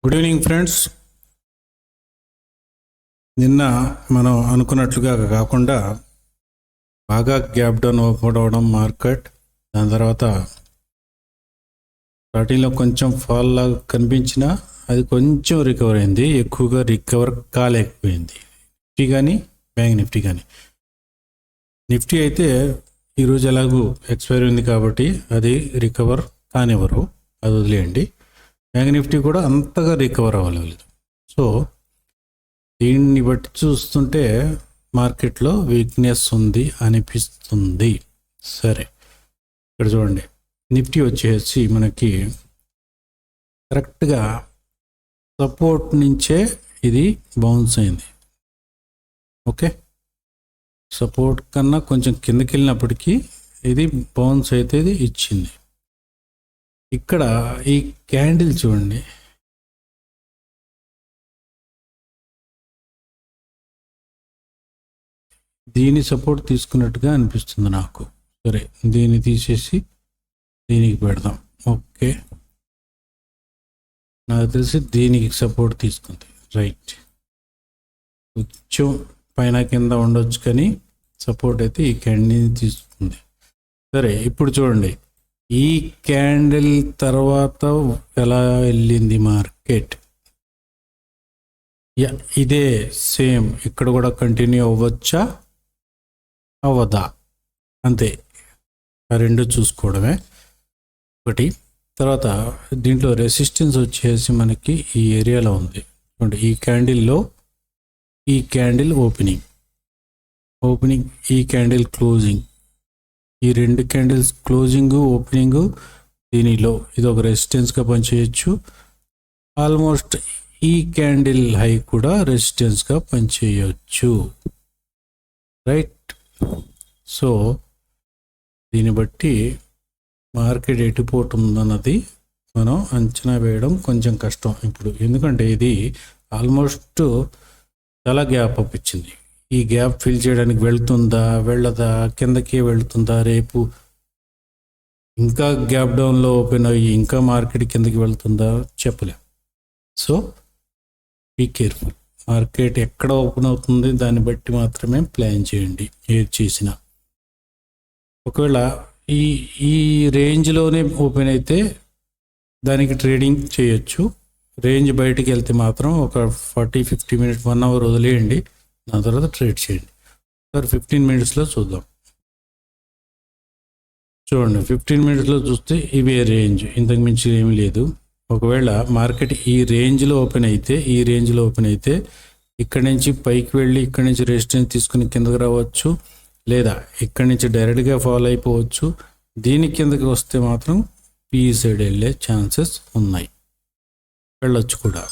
Good evening friends. నిన్న మనం అనుకున్నట్లుగా కాకుండా బాగా గ్యాప్ డౌన్ ఓపెన్ అవడం మార్కెట్, దాని తర్వాత స్టార్టింగ్లో కొంచెం ఫాల్ లాగా కనిపించినా అది కొంచెం రికవర్ అయింది, ఎక్కువగా రికవర్ కాలేకపోయింది నిఫ్టీ కానీ బ్యాంక్ నిఫ్టీ కానీ. నిఫ్టీ అయితే ఈరోజు ఎలాగూ ఎక్స్పైరీ ఉంది కాబట్టి అది రికవర్ కానివ్వరు, అది వదిలేయండి. బ్యాంక్ నిఫ్టీ కూడా అంతగా రికవర్ అవ్వలేదు. సో దీన్ని బట్టి చూస్తుంటే మార్కెట్లో వీక్నెస్ ఉంది అనిపిస్తుంది. సరే, ఇక్కడ చూడండి, నిఫ్టీ వచ్చేసి మనకి కరెక్ట్గా సపోర్ట్ నుంచే ఇది బౌన్స్ అయింది. ఓకే, సపోర్ట్ కన్నా కొంచెం కిందకి వెళ్ళినప్పటికీ ఇది బౌన్స్ అయితే ఇది ఇచ్చింది. ఇక్కడ ఈ క్యాండిల్ చూడండి, దీని సపోర్ట్ తీసుకున్నట్టుగా అనిపిస్తుంది నాకు. సరే, దీన్ని తీసేసి దీనికి పెడదాం. ఓకే, నాకు తెలిసి దీనికి సపోర్ట్ తీసుకుంది. రైట్, కొంచెం పైన కింద ఉండొచ్చు కానీ సపోర్ట్ అయితే ఈ క్యాండిల్ తీసుకుంది. సరే, ఇప్పుడు చూడండి, ఈ క్యాండిల్ తర్వాత ఎలా వెళ్ళింది మార్కెట్. ఇదే సేమ్ ఇక్కడ కూడా కంటిన్యూ అవ్వచ్చా అవ్వదా, అంతే. ఆ రెండు చూసుకోవడమే. ఒకటి, తర్వాత దీంట్లో రెసిస్టెన్స్ వచ్చేసి మనకి ఈ ఏరియాలో ఉంది చూడండి. ఈ క్యాండిల్లో ఈ క్యాండిల్ ఓపెనింగ్, ఈ క్యాండిల్ క్లోజింగ్, ఈ రెండు క్యాండిల్స్ క్లోజింగ్ ఓపెనింగ్, దీనిలో ఇది ఒక రెసిస్టెన్స్గా పనిచేయచ్చు. ఆల్మోస్ట్ ఈ క్యాండిల్ హై కూడా రెసిస్టెన్స్గా పనిచేయచ్చు. రైట్, సో దీన్ని బట్టి మార్కెట్ ఎటుపోతుందన్నది మనం అంచనా వేయడం కొంచెం కష్టం ఇప్పుడు, ఎందుకంటే ఇది ఆల్మోస్ట్ చాలా గ్యాప్ అప్ ఇచ్చింది. ఈ గ్యాప్ ఫిల్ చేయడానికి వెళ్తుందా వెళ్ళదా, కిందకి వెళ్తుందా, రేపు ఇంకా గ్యాప్ డౌన్లో ఓపెన్ అయ్యి ఇంకా మార్కెట్ కిందకి వెళ్తుందా చెప్పలేం. So be careful. మార్కెట్ ఎక్కడ ఓపెన్ అవుతుంది దాన్ని బట్టి మాత్రమే ప్లాన్ చేయండి ఏది చేసినా. ఒకవేళ ఈ రేంజ్లోనే ఓపెన్ అయితే దానికి ట్రేడింగ్ చేయొచ్చు. రేంజ్ బయటికి వెళ్తే మాత్రం ఒక 40-50 మినిట్స్ 1 అవర్ వదిలేయండి, దాని తర్వాత ట్రేడ్ చేయండి. సార్ 15 మినిట్స్లో చూద్దాం. చూడండి, 15 మినిట్స్లో చూస్తే ఇవే రేంజ్, ఇంతకు మించి ఏమీ లేదు. ఒకవేళ మార్కెట్ ఈ రేంజ్లో ఓపెన్ అయితే ఇక్కడి నుంచి పైకి వెళ్ళి ఇక్కడి నుంచి రెసిస్టెన్స్ తీసుకుని కిందకి రావచ్చు, లేదా ఇక్కడి నుంచి డైరెక్ట్గా ఫాలో అయిపోవచ్చు. దీని కిందకి వస్తే మాత్రం పీ సైడ్ వెళ్ళే ఛాన్సెస్ ఉన్నాయి, వెళ్ళొచ్చు కూడా.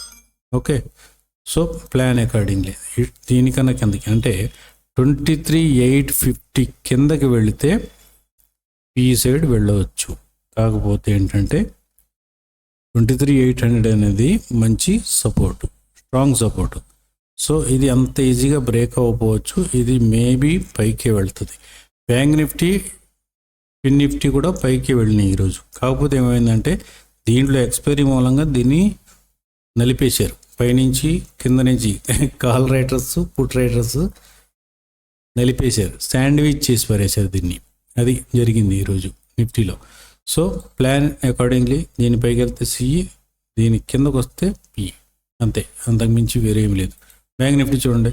Okay, so plan accordingly. దీనికన్నా కిందకి అంటే 23,850 కిందకి వెళితే పీ సైడ్ వెళ్ళవచ్చు. కాకపోతే ఏంటంటే 23,800 అనేది మంచి సపోర్టు, స్ట్రాంగ్ సపోర్టు. సో ఇది అంత ఈజీగా బ్రేక్ అవ్వకపోవచ్చు, ఇది మేబీ పైకి వెళ్తుంది. బ్యాంక్ నిఫ్టీ, ఫిన్ నిఫ్టీ కూడా పైకి వెళ్ళినాయి ఈరోజు. కాకపోతే ఏమైందంటే దీంట్లో ఎక్స్పైరీ మూలంగా దీన్ని నలిపేశారు, పైనుంచి కింద నుంచి కాల్ రైటర్స్ పుట్ రైటర్స్ నలిపేశారు, శాండ్విచ్ చేసి పారేశారు దీన్ని. అది జరిగింది ఈరోజు నిఫ్టీలో. సో ప్లాన్ అకార్డింగ్లీ దీని పైకి వెళ్తే సిఈ, దీని కిందకు వస్తే పి, అంతే, అంతకుమించి వేరే ఏమి లేదు. బ్యాంక్ నిఫ్టీ చూడండి,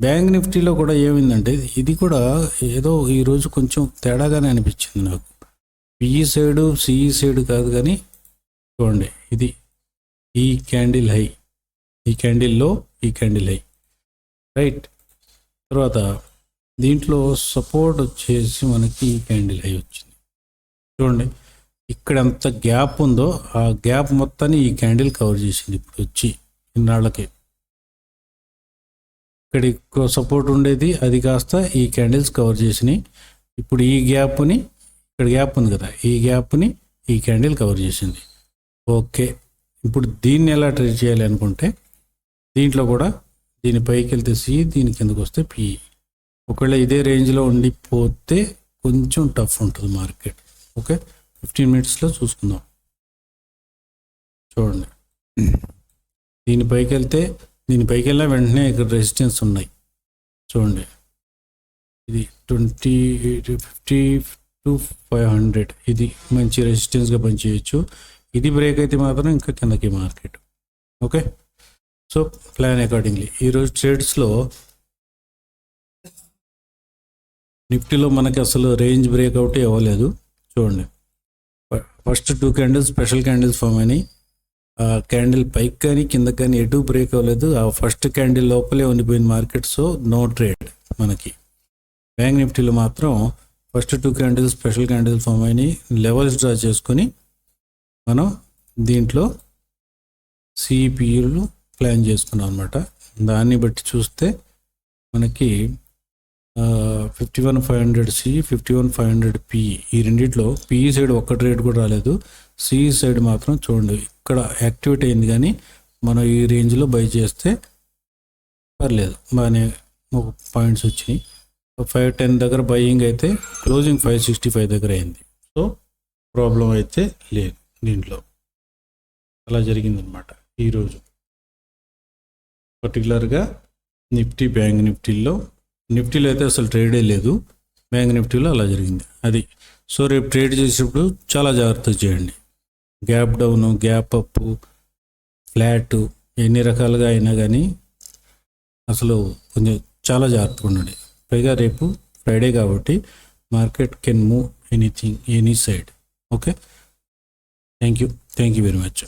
బ్యాంక్ నిఫ్టీలో కూడా ఏమైందంటే ఇది కూడా ఏదో ఈరోజు కొంచెం తేడాగానే అనిపించింది నాకు. పిఈ సైడు సిఈ సైడ్ కాదు కానీ చూడండి, ఇది ఈ క్యాండిల్ హై, ఈ క్యాండిల్లో ఈ క్యాండిల్ హై. రైట్, తర్వాత దీంట్లో సపోర్ట్ వచ్చేసి మనకి ఈ క్యాండిల్ హై వచ్చింది. చూడండి, ఇక్కడ ఎంత గ్యాప్ ఉందో ఆ గ్యాప్ మొత్తాన్ని ఈ క్యాండిల్ కవర్ చేసింది. ఇప్పుడు వచ్చి ఇన్నాళ్ళకి ఇక్కడ ఎక్కువ సపోర్ట్ ఉండేది, అది కాస్త ఈ క్యాండిల్స్ కవర్ చేసినాయి. ఇప్పుడు ఈ గ్యాప్ని, ఇక్కడ గ్యాప్ ఉంది కదా, ఈ గ్యాప్ని ఈ క్యాండిల్ కవర్ చేసింది. ఓకే, ఇప్పుడు దీన్ని ఎలా ట్రేడ్ చేయాలి అనుకుంటే దీంట్లో కూడా దీని పైకి వెళ్తే సి, దీని కిందకు వస్తే పి. ఒకవేళ ఇదే రేంజ్లో ఉండిపోతే కొంచెం టఫ్ ఉంటుంది మార్కెట్. ఓకే, 15 మినిట్స్లో చూసుకుందాం. చూడండి, దీనిపైకి వెళ్ళినా వెంటనే ఇక్కడ రెసిస్టెన్స్ ఉన్నాయి చూడండి. ఇది 50 to 500 ఇది మంచి రెసిస్టెన్స్గా పనిచేయచ్చు. ఇది బ్రేక్ అయితే మాత్రం ఇంకా కిందకి market. Okay, so plan accordingly. ఈరోజు ట్రేడ్స్లో నిఫ్టీలో మనకి అసలు రేంజ్ బ్రేక్అవుట్ ఇవ్వలేదు చూడండి. First 2 candles special candles form అయినాయి. క్యాండిల్ పైకి కానీ కిందకి కానీ ఎటు బ్రేక్ అవ్వలేదు. ఆ ఫస్ట్ క్యాండిల్ లోపలే ఉండిపోయింది మార్కెట్. సో నో ట్రేడ్ మనకి. బ్యాంక్ నిఫ్టీలో మాత్రం first 2 candles special candles form అయినాయి. లెవెల్స్ డ్రా చేసుకొని మనం దీంట్లో సిపిఈలు ప్లాన్ చేసుకున్నాం అనమాట. దాన్ని బట్టి చూస్తే మనకి 51,500 సి 51,500 పి, ఈ రెండిట్లో పిఈ సైడ్ ఒక్క ట్రేడ్ కూడా రాలేదు. సిఈ సైడ్ మాత్రం చూడండి ఇక్కడ యాక్టివేట్ అయింది, కానీ మనం ఈ రేంజ్లో బై చేస్తే పర్లేదు, బాగానే ఒక పాయింట్స్ వచ్చినాయి. 510 దగ్గర బయింగ్ అయితే క్లోజింగ్ 565 దగ్గర అయింది. సో ప్రాబ్లం అయితే లేదు దీంట్లో. అలా జరిగిందనమాట ఈరోజు. పర్టికులర్గా నిఫ్టీ బ్యాంక్ నిఫ్టీలో అయితే అసలు ట్రేడే లేదు. బ్యాంక్ నిఫ్టీలో అలా జరిగింది అది. సో రేపు ట్రేడ్ చేసేటప్పుడు చాలా జాగ్రత్తగా చేయండి. Gap down, gap up, flat ఎన్ని రకాలుగా అయినా కానీ అసలు కొంచెం చాలా జాగ్రత్తగా ఉండండి. పైగా రేపు ఫ్రైడే కాబట్టి market can move anything, any side. Okay, thank you very much.